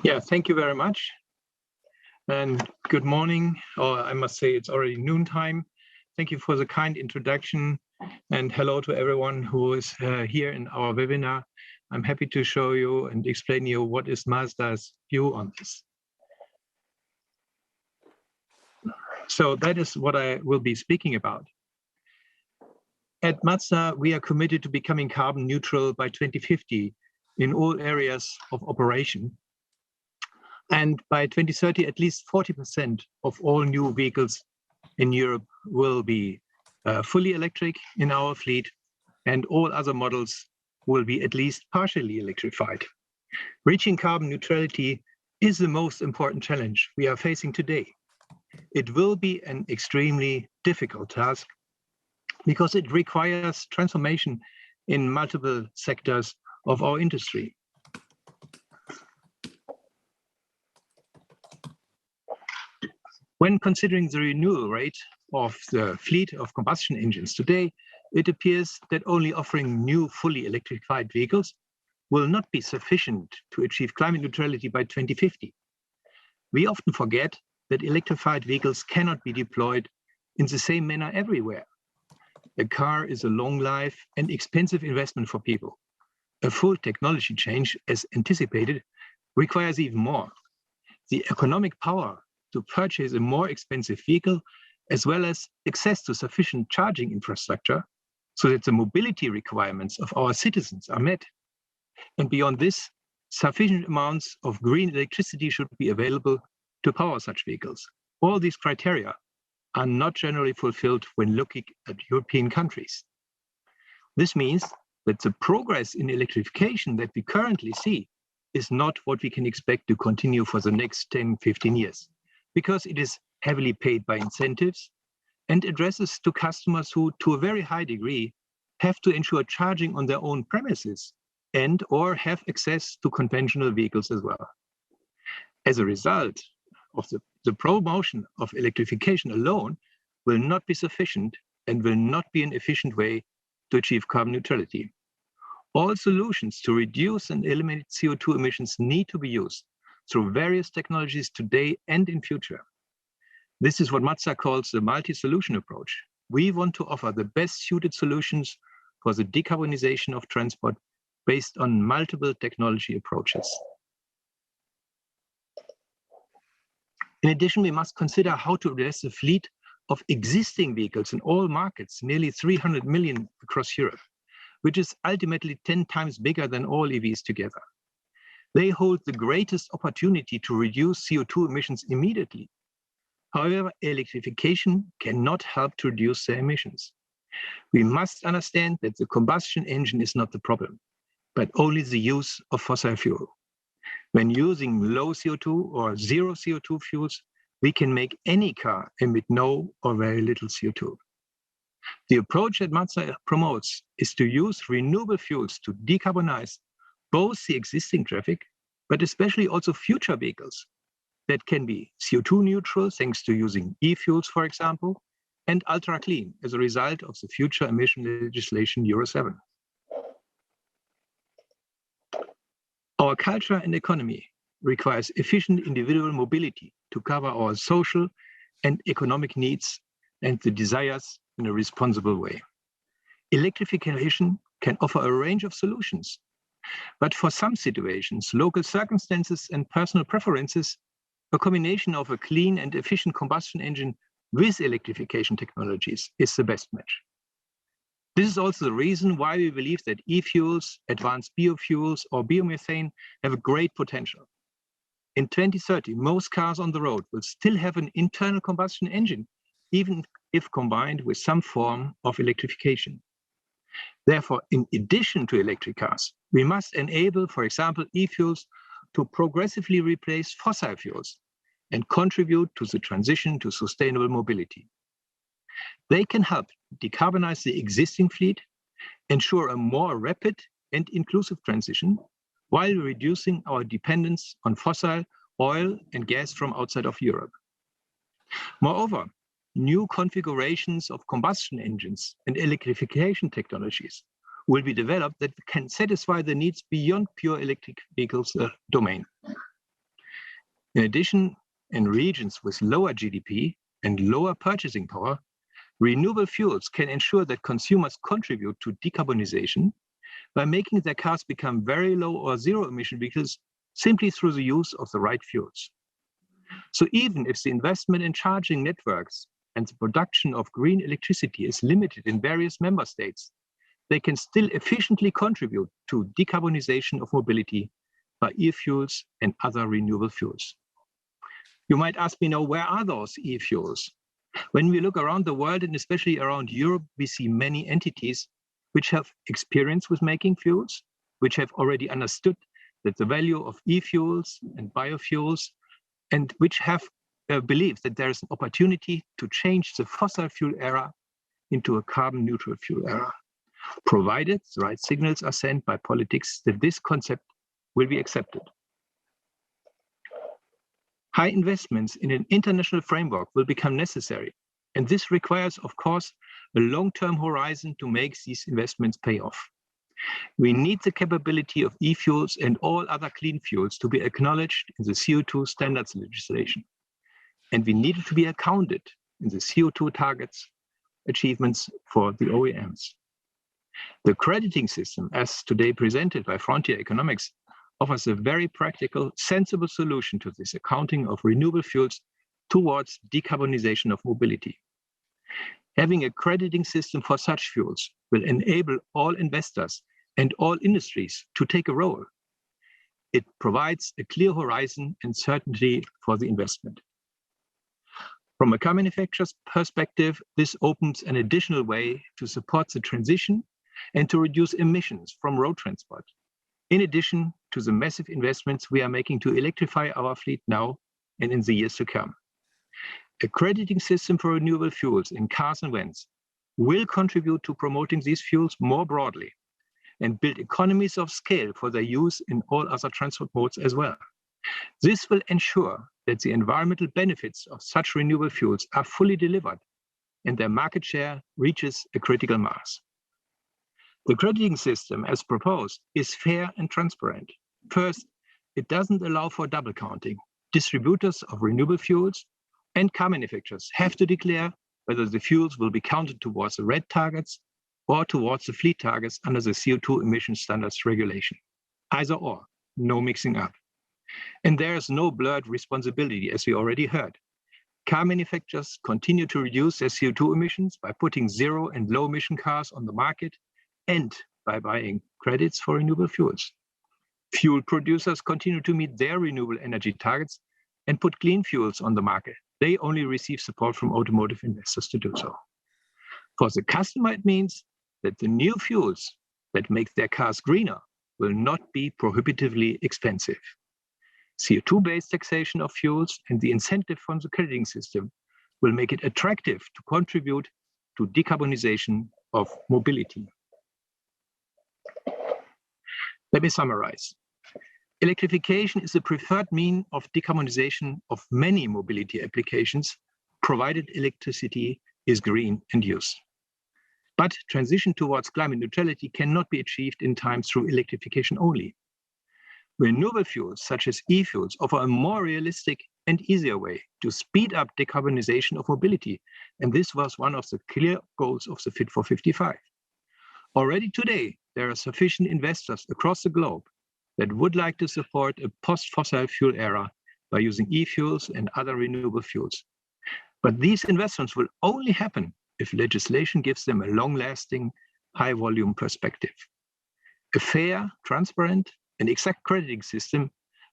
Yeah, thank you very much. And good morning, or I must say it's already noontime. Thank you for the kind introduction, and hello to everyone who is here in our webinar. I'm happy to show you and explain you what is Mazda's view on this. So that is what I will be speaking about. At Mazda, we are committed to becoming carbon neutral by 2050 in all areas of operation. And by 2030, at least 40% of all new vehicles in Europe will be fully electric in our fleet, and all other models will be at least partially electrified. Reaching carbon neutrality is the most important challenge we are facing today. It will be an extremely difficult task because it requires transformation in multiple sectors of our industry. When considering the renewal rate of the fleet of combustion engines today, it appears that only offering new fully electrified vehicles will not be sufficient to achieve climate neutrality by 2050. We often forget that electrified vehicles cannot be deployed in the same manner everywhere. A car is a long life and expensive investment for people. A full technology change, as anticipated, requires even more. The economic power to purchase a more expensive vehicle, as well as access to sufficient charging infrastructure so that the mobility requirements of our citizens are met. And beyond this, sufficient amounts of green electricity should be available to power such vehicles. All these criteria are not generally fulfilled when looking at European countries. This means that the progress in electrification that we currently see is not what we can expect to continue for the next 10, 15 years, because it is heavily paid by incentives and addresses to customers who, to a very high degree, have to ensure charging on their own premises and or have access to conventional vehicles as well. As a result of the promotion of electrification alone will not be sufficient and will not be an efficient way to achieve carbon neutrality. All solutions to reduce and eliminate CO2 emissions need to be used through various technologies today and in future. This is what Mazda calls the multi-solution approach. We want to offer the best suited solutions for the decarbonization of transport based on multiple technology approaches. In addition, we must consider how to address the fleet of existing vehicles in all markets, nearly 300 million across Europe, which is ultimately 10 times bigger than all EVs together. They hold the greatest opportunity to reduce CO2 emissions immediately. However, electrification cannot help to reduce their emissions. We must understand that the combustion engine is not the problem, but only the use of fossil fuel. When using low CO2 or zero CO2 fuels, we can make any car emit no or very little CO2. The approach that Mazda promotes is to use renewable fuels to decarbonize both the existing traffic, but especially also future vehicles that can be CO2 neutral thanks to using e-fuels, for example, and ultra clean as a result of the future emission legislation Euro 7. Our culture and economy requires efficient individual mobility to cover our social and economic needs and the desires in a responsible way. Electrification can offer a range of solutions, but for some situations, local circumstances and personal preferences, a combination of a clean and efficient combustion engine with electrification technologies is the best match. This is also the reason why we believe that e-fuels, advanced biofuels, or biomethane have a great potential. In 2030, most cars on the road will still have an internal combustion engine, even if combined with some form of electrification. Therefore, in addition to electric cars, we must enable, for example, e-fuels to progressively replace fossil fuels and contribute to the transition to sustainable mobility. They can help decarbonize the existing fleet, ensure a more rapid and inclusive transition, while reducing our dependence on fossil oil and gas from outside of Europe. Moreover, new configurations of combustion engines and electrification technologies will be developed that can satisfy the needs beyond pure electric vehicles domain. In addition, in regions with lower GDP and lower purchasing power, renewable fuels can ensure that consumers contribute to decarbonization by making their cars become very low or zero emission vehicles simply through the use of the right fuels. So even if the investment in charging networks and the production of green electricity is limited in various member states, they can still efficiently contribute to decarbonization of mobility by e-fuels and other renewable fuels. You might ask me now, where are those e-fuels? When we look around the world, and especially around Europe, we see many entities which have experience with making fuels, which have already understood that the value of e-fuels and biofuels, and which have believed that there is an opportunity to change the fossil fuel era into a carbon neutral fuel era, provided the right signals are sent by politics that this concept will be accepted. High investments in an international framework will become necessary, and this requires, of course, a long-term horizon to make these investments pay off. We need the capability of e-fuels and all other clean fuels to be acknowledged in the CO2 standards legislation, and we need it to be accounted in the CO2 targets achievements for the OEMs. The crediting system, as today presented by Frontier Economics, offers a very practical, sensible solution to this accounting of renewable fuels towards decarbonization of mobility. Having a crediting system for such fuels will enable all investors and all industries to take a role. It provides a clear horizon and certainty for the investment. From a car manufacturer's perspective, this opens an additional way to support the transition and to reduce emissions from road transport, in addition to the massive investments we are making to electrify our fleet now and in the years to come. A crediting system for renewable fuels in cars and vans will contribute to promoting these fuels more broadly and build economies of scale for their use in all other transport modes as well. This will ensure that the environmental benefits of such renewable fuels are fully delivered and their market share reaches a critical mass. The crediting system, as proposed, is fair and transparent. First, it doesn't allow for double counting. Distributors of renewable fuels and car manufacturers have to declare whether the fuels will be counted towards the red targets or towards the fleet targets under the CO2 emission standards regulation. Either or, no mixing up. And there is no blurred responsibility, as we already heard. Car manufacturers continue to reduce their CO2 emissions by putting zero and low emission cars on the market and by buying credits for renewable fuels. Fuel producers continue to meet their renewable energy targets and put clean fuels on the market. They only receive support from automotive investors to do so. For the customer, it means that the new fuels that make their cars greener will not be prohibitively expensive. CO2-based taxation of fuels and the incentive from the crediting system will make it attractive to contribute to decarbonization of mobility. Let me summarize. Electrification is the preferred means of decarbonization of many mobility applications, provided electricity is green and used. But transition towards climate neutrality cannot be achieved in time through electrification only. Renewable fuels, such as e-fuels, offer a more realistic and easier way to speed up decarbonization of mobility, and this was one of the clear goals of the Fit for 55. Already today, there are sufficient investors across the globe that would like to support a post-fossil fuel era by using e-fuels and other renewable fuels. But these investments will only happen if legislation gives them a long-lasting, high-volume perspective. A fair, transparent, and exact crediting system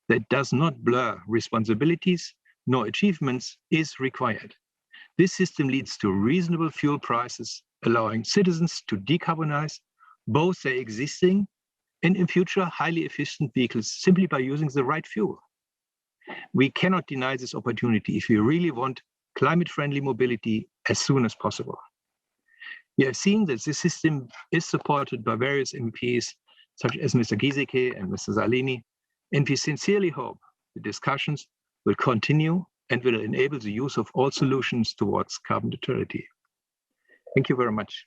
that does not blur responsibilities nor achievements is required. This system leads to reasonable fuel prices, allowing citizens to decarbonize both their existing and in future highly efficient vehicles simply by using the right fuel. We cannot deny this opportunity if we really want climate-friendly mobility as soon as possible. We have seen that this system is supported by various MEPs, such as Mr. Giesecke and Mr. Salini, and we sincerely hope the discussions will continue and will enable the use of all solutions towards carbon neutrality. Thank you very much.